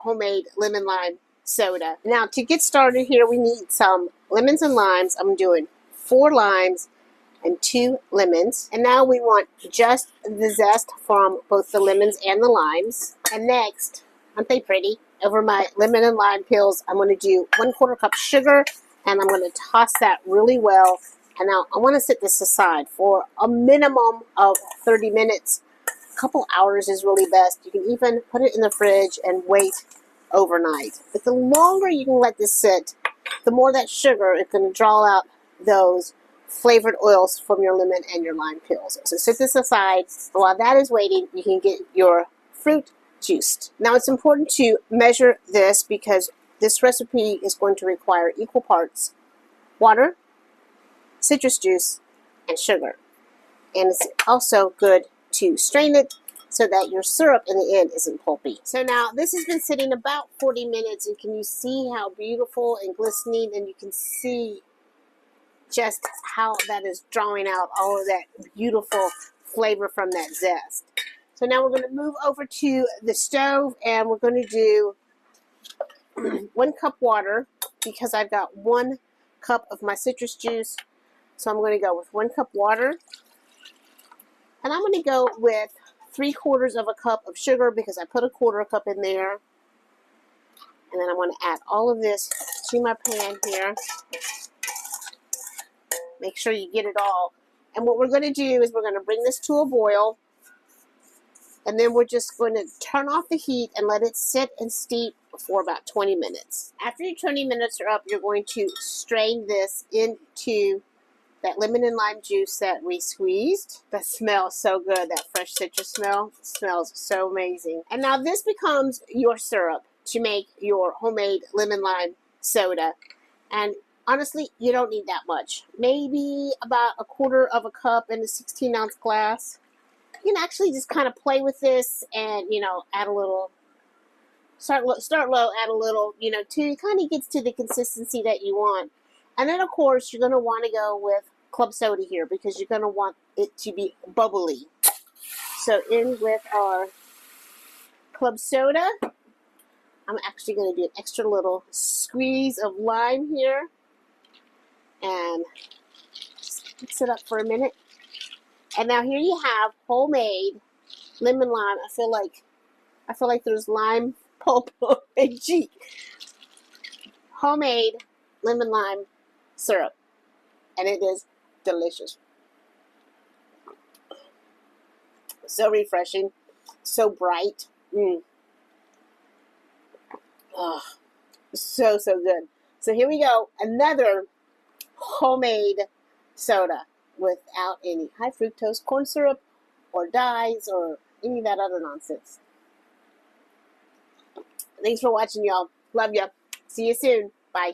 homemade lemon lime soda. Now to get started here, we need some lemons and limes. I'm doing 4 limes and 2 lemons. And now we want just the zest from both the lemons and the limes. And next, aren't they pretty? Over my lemon and lime peels, I'm going to do 1/4 cup sugar, and I'm going to toss that really well. And now I want to set this aside for a minimum of 30 minutes. A couple hours is really best. You can even put it in the fridge and wait overnight. But the longer you can let this sit, the more that sugar is going to draw out those flavored oils from your lemon and your lime peels. So set this aside, and while that is waiting, you can get your fruit juiced. Now it's important to measure this because this recipe is going to require equal parts water, citrus juice, and sugar. And it's also good to strain it so that your syrup in the end isn't pulpy. So now this has been sitting about 40 minutes, and can you see how beautiful and glistening, and you can see just how that is drawing out all of that beautiful flavor from that zest. So now we're going to move over to the stove, and we're going to do 1 cup water because I've got 1 cup of my citrus juice. So I'm going to go with 1 cup water, and I'm going to go with 3/4 of a cup of sugar because I put a 1/4 cup in there. And then I'm going to add all of this to my pan here. Make sure you get it all. And what we're going to do is we're going to bring this to a boil. And then we're just going to turn off the heat and let it sit and steep for about 20 minutes. After your 20 minutes are up, you're going to strain this into that lemon and lime juice that we squeezed. That smells so good, that fresh citrus smell. It smells so amazing. And now this becomes your syrup to make your homemade lemon lime soda. And honestly, you don't need that much. Maybe about 1/4 cup in a 16-ounce glass. You can actually just kind of play with this and, add a little, start low, add a little, till it kind of gets to the consistency that you want. And then, of course, you're going to want to go with club soda here because you're going to want it to be bubbly. So in with our club soda. I'm actually going to do an extra little squeeze of lime here. And just mix it up for a minute. And now here you have homemade lemon lime. I feel like there's lime pulp on my cheek. Homemade lemon lime syrup, and it is delicious. So refreshing, so bright. Oh, so good. So here we go, another homemade soda without any high fructose corn syrup or dyes or any of that other nonsense. Thanks for watching, y'all. Love ya. See you soon. Bye.